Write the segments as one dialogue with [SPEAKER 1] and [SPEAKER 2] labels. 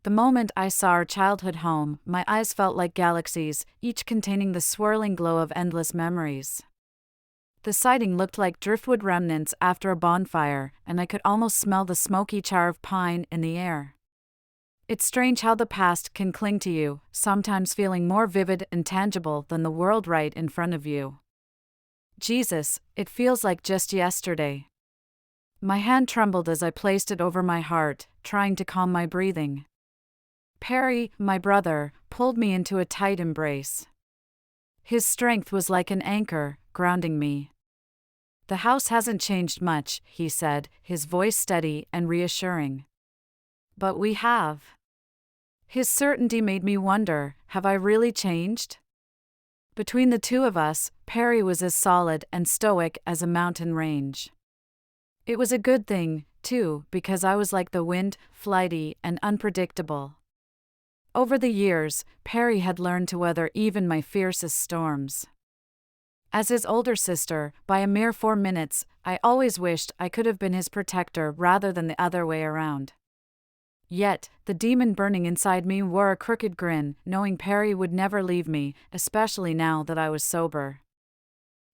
[SPEAKER 1] The moment I saw our childhood home, my eyes felt like galaxies, each containing the swirling glow of endless memories. The siding looked like driftwood remnants after a bonfire, and I could almost smell the smoky char of pine in the air. It's strange how the past can cling to you, sometimes feeling more vivid and tangible than the world right in front of you. Jesus, it feels like just yesterday. My hand trembled as I placed it over my heart, trying to calm my breathing. Perry, my brother, pulled me into a tight embrace. His strength was like an anchor, grounding me. "The house hasn't changed much," he said, his voice steady and reassuring. "But we have." His certainty made me wonder, have I really changed? Between the two of us, Perry was as solid and stoic as a mountain range. It was a good thing, too, because I was like the wind, flighty and unpredictable. Over the years, Perry had learned to weather even my fiercest storms. As his older sister, by a mere 4 minutes, I always wished I could have been his protector rather than the other way around. Yet, the demon burning inside me wore a crooked grin, knowing Perry would never leave me, especially now that I was sober.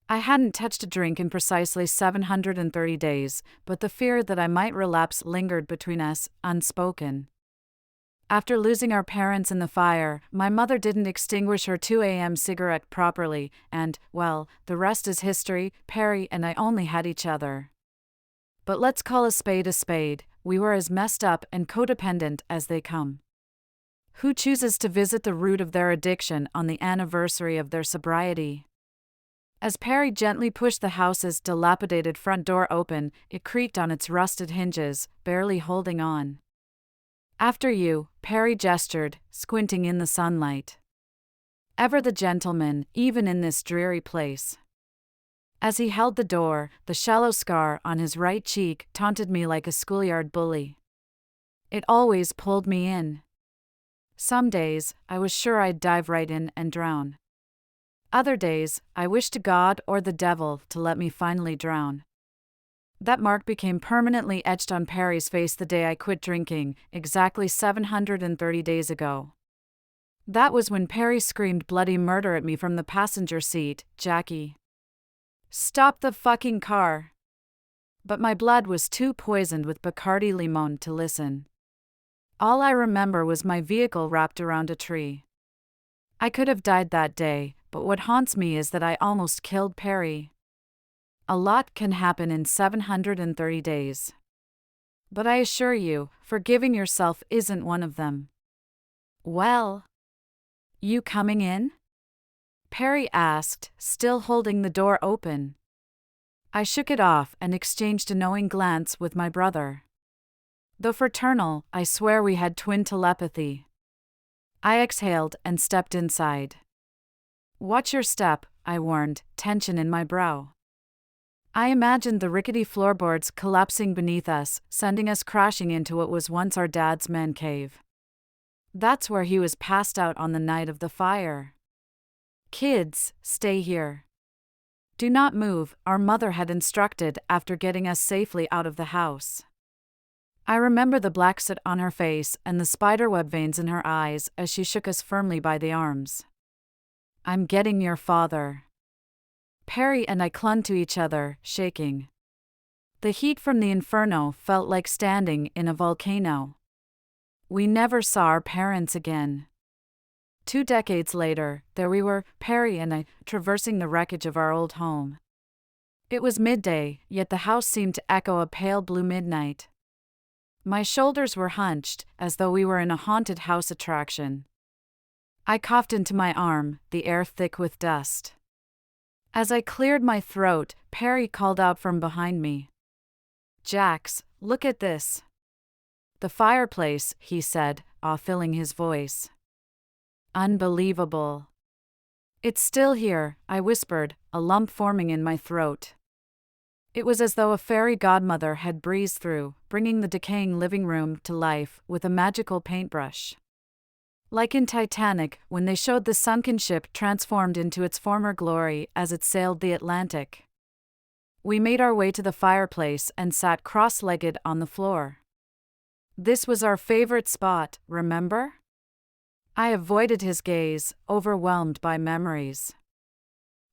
[SPEAKER 1] I hadn't touched a drink in precisely 730 days, but the fear that I might relapse lingered between us, unspoken. After losing our parents in the fire, my mother didn't extinguish her 2 a.m. cigarette properly, and, well, the rest is history. Perry and I only had each other. But let's call a spade, we were as messed up and codependent as they come. Who chooses to visit the root of their addiction on the anniversary of their sobriety? As Perry gently pushed the house's dilapidated front door open, it creaked on its rusted hinges, barely holding on. "After you," Perry gestured, squinting in the sunlight. Ever the gentleman, even in this dreary place. As he held the door, the shallow scar on his right cheek taunted me like a schoolyard bully. It always pulled me in. Some days, I was sure I'd dive right in and drown. Other days, I wished to God or the devil to let me finally drown. That mark became permanently etched on Perry's face the day I quit drinking, exactly 730 days ago. That was when Perry screamed bloody murder at me from the passenger seat. "Jackie, stop the fucking car!" But my blood was too poisoned with Bacardi Limon to listen. All I remember was my vehicle wrapped around a tree. I could have died that day, but what haunts me is that I almost killed Perry. A lot can happen in 730 days. But I assure you, forgiving yourself isn't one of them. "Well, you coming in?" Perry asked, still holding the door open. I shook it off and exchanged a knowing glance with my brother. Though fraternal, I swear we had twin telepathy. I exhaled and stepped inside. "Watch your step," I warned, tension in my brow. I imagined the rickety floorboards collapsing beneath us, sending us crashing into what was once our dad's man cave. That's where he was passed out on the night of the fire. "Kids, stay here. Do not move," our mother had instructed after getting us safely out of the house. I remember the black soot on her face and the spiderweb veins in her eyes as she shook us firmly by the arms. "I'm getting your father." Perry and I clung to each other, shaking. The heat from the inferno felt like standing in a volcano. We never saw our parents again. 2 decades later, there we were, Perry and I, traversing the wreckage of our old home. It was midday, yet the house seemed to echo a pale blue midnight. My shoulders were hunched, as though we were in a haunted house attraction. I coughed into my arm, the air thick with dust. As I cleared my throat, Perry called out from behind me. "Jax, look at this." "The fireplace," he said, awe filling his voice. "Unbelievable." "It's still here," I whispered, a lump forming in my throat. It was as though a fairy godmother had breezed through, bringing the decaying living room to life with a magical paintbrush. Like in Titanic, when they showed the sunken ship transformed into its former glory as it sailed the Atlantic. We made our way to the fireplace and sat cross-legged on the floor. This was our favorite spot, remember? I avoided his gaze, overwhelmed by memories.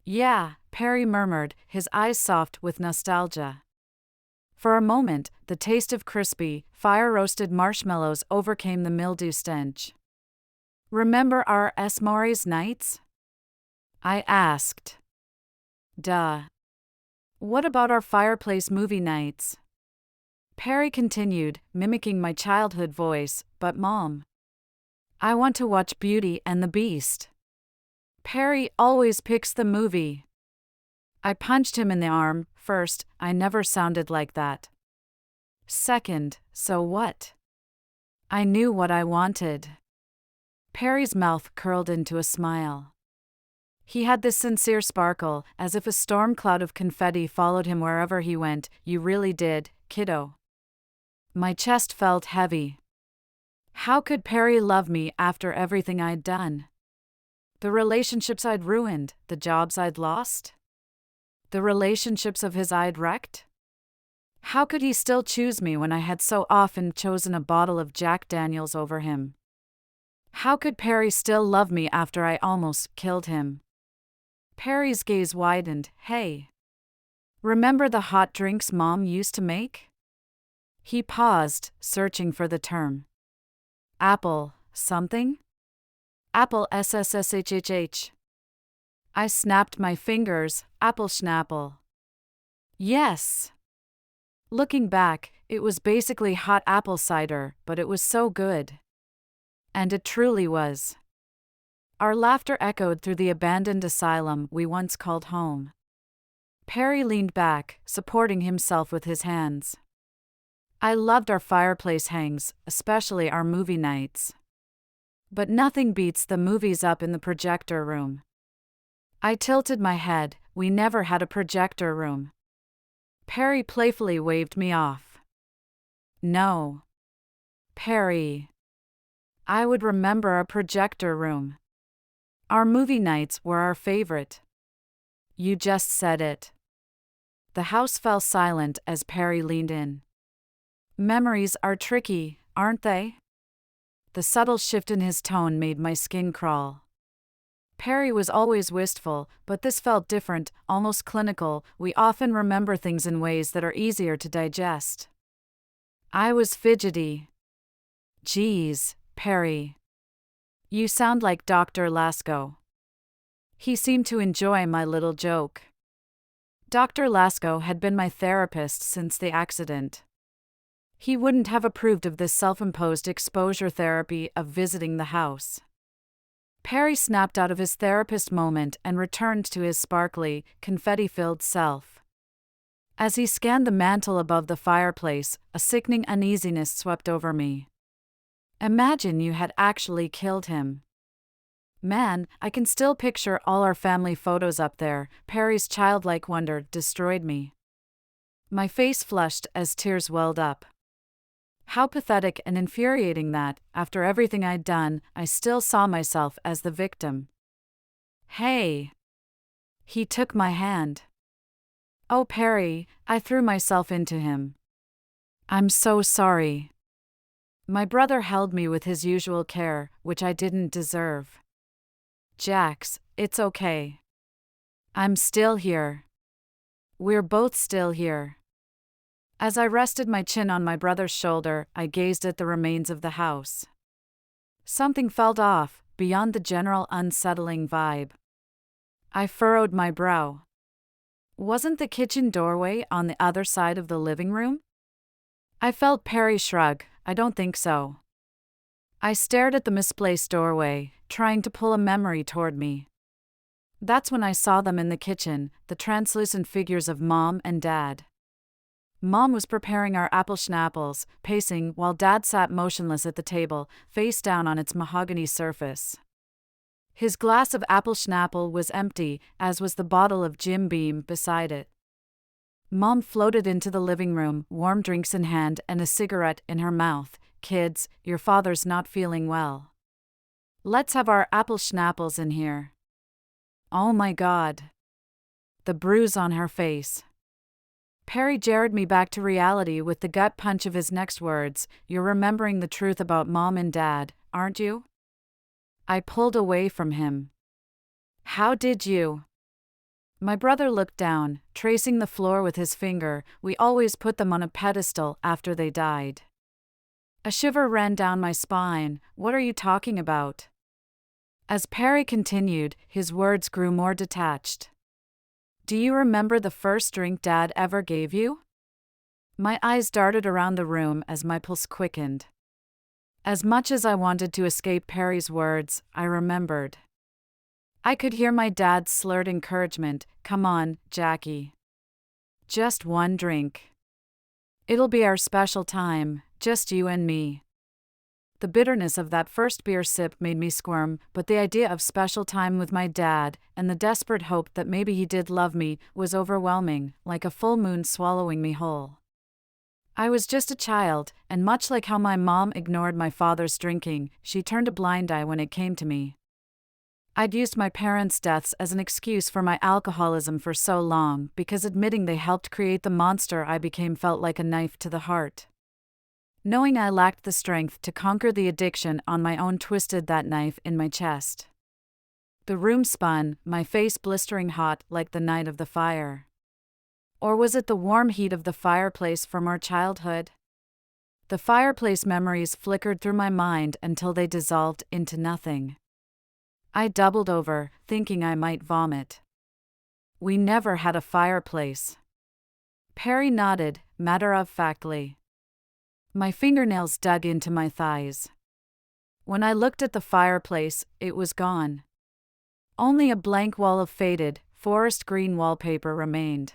[SPEAKER 1] Yeah, Perry murmured, his eyes soft with nostalgia. For a moment, the taste of crispy, fire-roasted marshmallows overcame the mildew stench. Remember our S'mores nights? I asked. Duh. What about our fireplace movie nights? Perry continued, mimicking my childhood voice, but Mom, I want to watch Beauty and the Beast. Perry always picks the movie. I punched him in the arm. First, I never sounded like that. Second, so what? I knew what I wanted. Perry's mouth curled into a smile. He had this sincere sparkle, as if a storm cloud of confetti followed him wherever he went. You really did, kiddo. My chest felt heavy. How could Perry love me after everything I'd done? The relationships I'd ruined, the jobs I'd lost? The relationships of his I'd wrecked? How could he still choose me when I had so often chosen a bottle of Jack Daniels over him? How could Perry still love me after I almost killed him? Perry's gaze widened. Hey. Remember the hot drinks Mom used to make? He paused, searching for the term. Apple, something? Apple SSSHHH. I snapped my fingers. Apple Schnapple. Yes. Looking back, it was basically hot apple cider, but it was so good. And it truly was. Our laughter echoed through the abandoned asylum we once called home. Perry leaned back, supporting himself with his hands. I loved our fireplace hangs, especially our movie nights. But nothing beats the movies up in the projector room. I tilted my head. We never had a projector room. Perry playfully waved me off. No. Perry. I would remember a projector room. Our movie nights were our favorite. You just said it. The house fell silent as Perry leaned in. Memories are tricky, aren't they? The subtle shift in his tone made my skin crawl. Perry was always wistful, but this felt different, almost clinical. We often remember things in ways that are easier to digest. I was fidgety. Geez, Perry. You sound like Dr. Lasco. He seemed to enjoy my little joke. Dr. Lasco had been my therapist since the accident. He wouldn't have approved of this self-imposed exposure therapy of visiting the house. Perry snapped out of his therapist moment and returned to his sparkly, confetti-filled self. As he scanned the mantel above the fireplace, a sickening uneasiness swept over me. Imagine you had actually killed him. Man, I can still picture all our family photos up there. Perry's childlike wonder destroyed me. My face flushed as tears welled up. How pathetic and infuriating that, after everything I'd done, I still saw myself as the victim. Hey! He took my hand. Oh, Perry, I threw myself into him. I'm so sorry. My brother held me with his usual care, which I didn't deserve. Jax, it's okay. I'm still here. We're both still here. As I rested my chin on my brother's shoulder, I gazed at the remains of the house. Something felt off, beyond the general unsettling vibe. I furrowed my brow. Wasn't the kitchen doorway on the other side of the living room? I felt Perry shrug. I don't think so. I stared at the misplaced doorway, trying to pull a memory toward me. That's when I saw them in the kitchen, the translucent figures of Mom and Dad. Mom was preparing our apple schnapples, pacing while Dad sat motionless at the table, face down on its mahogany surface. His glass of apple schnapple was empty, as was the bottle of Jim Beam beside it. Mom floated into the living room, warm drinks in hand and a cigarette in her mouth. Kids, your father's not feeling well. Let's have our apple schnapples in here. Oh my God. The bruise on her face. Perry jarred me back to reality with the gut punch of his next words. You're remembering the truth about Mom and Dad, aren't you? I pulled away from him. How did you? My brother looked down, tracing the floor with his finger. We always put them on a pedestal after they died. A shiver ran down my spine. What are you talking about? As Perry continued, his words grew more detached. Do you remember the first drink Dad ever gave you? My eyes darted around the room as my pulse quickened. As much as I wanted to escape Perry's words, I remembered. I could hear my dad's slurred encouragement. Come on, Jackie. Just one drink. It'll be our special time, just you and me. The bitterness of that first beer sip made me squirm, but the idea of special time with my dad, and the desperate hope that maybe he did love me, was overwhelming, like a full moon swallowing me whole. I was just a child, and much like how my mom ignored my father's drinking, she turned a blind eye when it came to me. I'd used my parents' deaths as an excuse for my alcoholism for so long, because admitting they helped create the monster I became felt like a knife to the heart. Knowing I lacked the strength to conquer the addiction on my own twisted that knife in my chest. The room spun, my face blistering hot like the night of the fire. Or was it the warm heat of the fireplace from our childhood? The fireplace memories flickered through my mind until they dissolved into nothing. I doubled over, thinking I might vomit. We never had a fireplace. Perry nodded, matter-of-factly. My fingernails dug into my thighs. When I looked at the fireplace, it was gone. Only a blank wall of faded, forest green wallpaper remained.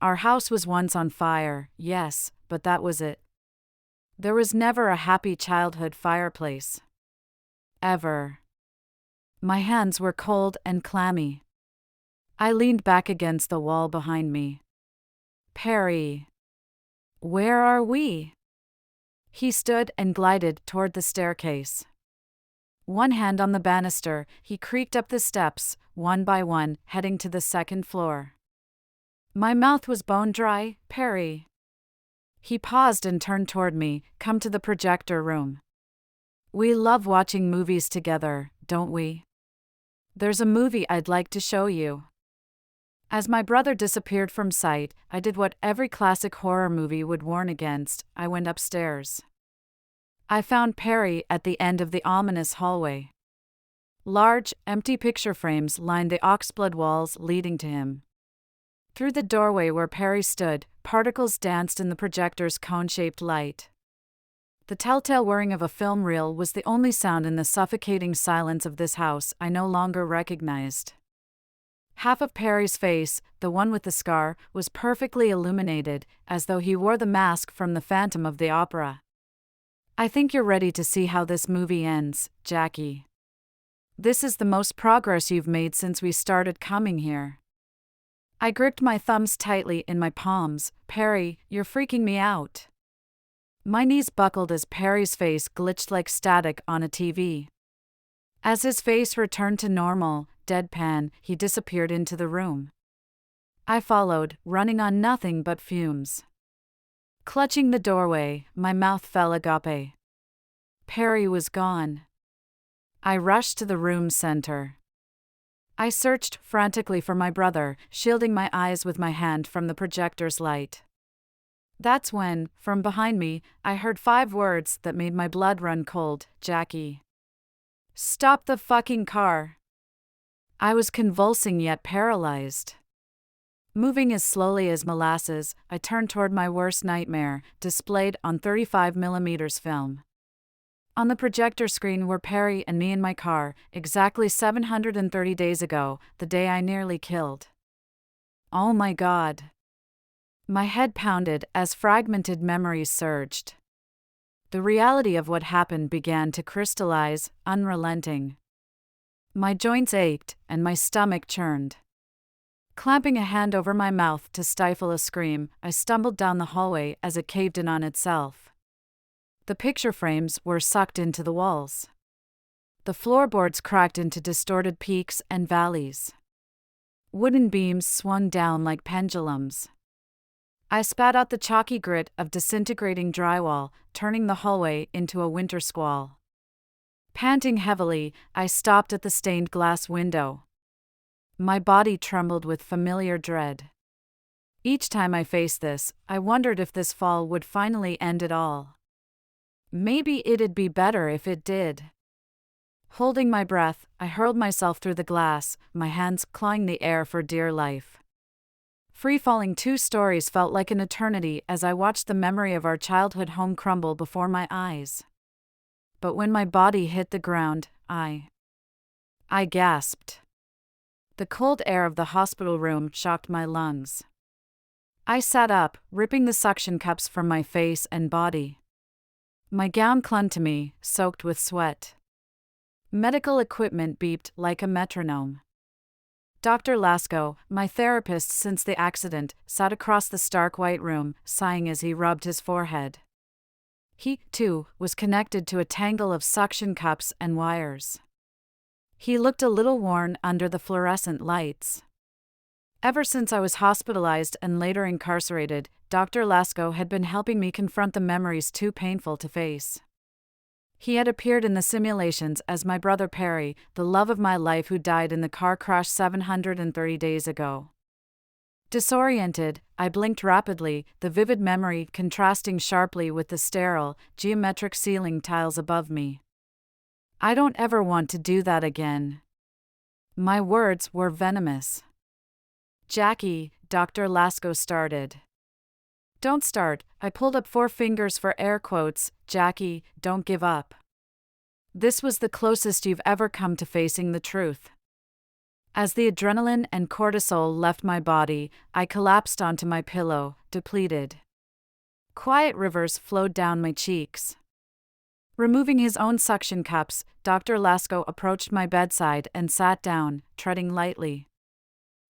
[SPEAKER 1] Our house was once on fire, yes, but that was it. There was never a happy childhood fireplace. Ever. My hands were cold and clammy. I leaned back against the wall behind me. Perry. Where are we? He stood and glided toward the staircase. One hand on the banister, he creaked up the steps, one by one, heading to the second floor. My mouth was bone dry. Perry. He paused and turned toward me. Come to the projector room. We love watching movies together, don't we? There's a movie I'd like to show you. As my brother disappeared from sight, I did what every classic horror movie would warn against. I went upstairs. I found Perry at the end of the ominous hallway. Large, empty picture frames lined the oxblood walls leading to him. Through the doorway where Perry stood, particles danced in the projector's cone-shaped light. The telltale whirring of a film reel was the only sound in the suffocating silence of this house I no longer recognized. Half of Perry's face, the one with the scar, was perfectly illuminated, as though he wore the mask from the Phantom of the Opera. I think you're ready to see how this movie ends, Jackie. This is the most progress you've made since we started coming here. I gripped my thumbs tightly in my palms. Perry, you're freaking me out. My knees buckled as Perry's face glitched like static on a TV. As his face returned to normal, deadpan, he disappeared into the room. I followed, running on nothing but fumes. Clutching the doorway, my mouth fell agape. Perry was gone. I rushed to the room's center. I searched frantically for my brother, shielding my eyes with my hand from the projector's light. That's when, from behind me, I heard 5 words that made my blood run cold. Jackie. Stop the fucking car. I was convulsing yet paralyzed. Moving as slowly as molasses, I turned toward my worst nightmare, displayed on 35mm film. On the projector screen were Perry and me in my car, exactly 730 days ago, the day I nearly killed. Oh my God. My head pounded as fragmented memories surged. The reality of what happened began to crystallize, unrelenting. My joints ached, and my stomach churned. Clamping a hand over my mouth to stifle a scream, I stumbled down the hallway as it caved in on itself. The picture frames were sucked into the walls. The floorboards cracked into distorted peaks and valleys. Wooden beams swung down like pendulums. I spat out the chalky grit of disintegrating drywall, turning the hallway into a winter squall. Panting heavily, I stopped at the stained glass window. My body trembled with familiar dread. Each time I faced this, I wondered if this fall would finally end it all. Maybe it'd be better if it did. Holding my breath, I hurled myself through the glass, my hands clawing the air for dear life. Free-falling 2 stories felt like an eternity as I watched the memory of our childhood home crumble before my eyes. But when my body hit the ground, I gasped. The cold air of the hospital room shocked my lungs. I sat up, ripping the suction cups from my face and body. My gown clung to me, soaked with sweat. Medical equipment beeped like a metronome. Dr. Lasko, my therapist since the accident, sat across the stark white room, sighing as he rubbed his forehead. He, too, was connected to a tangle of suction cups and wires. He looked a little worn under the fluorescent lights. Ever since I was hospitalized and later incarcerated, Dr. Lasko had been helping me confront the memories too painful to face. He had appeared in the simulations as my brother Perry, the love of my life who died in the car crash 730 days ago. Disoriented, I blinked rapidly, the vivid memory contrasting sharply with the sterile, geometric ceiling tiles above me. I don't ever want to do that again. My words were venomous. Jackie, Dr. Lasko started. Don't start, I pulled up 4 fingers for air quotes. Jackie, don't give up. This was the closest you've ever come to facing the truth. As the adrenaline and cortisol left my body, I collapsed onto my pillow, depleted. Quiet rivers flowed down my cheeks. Removing his own suction cups, Dr. Lasko approached my bedside and sat down, treading lightly.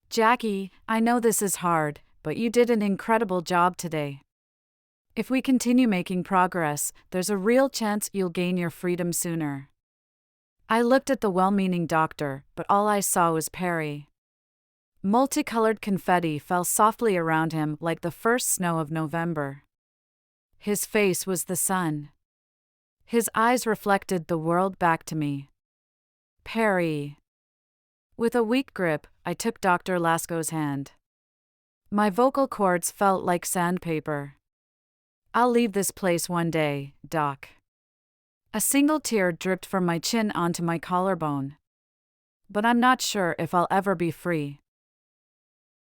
[SPEAKER 1] Jackie, I know this is hard, but you did an incredible job today. If we continue making progress, there's a real chance you'll gain your freedom sooner. I looked at the well-meaning doctor, but all I saw was Perry. Multicolored confetti fell softly around him like the first snow of November. His face was the sun. His eyes reflected the world back to me. Perry. With a weak grip, I took Dr. Lasko's hand. My vocal cords felt like sandpaper. I'll leave this place one day, Doc. A single tear dripped from my chin onto my collarbone. But I'm not sure if I'll ever be free.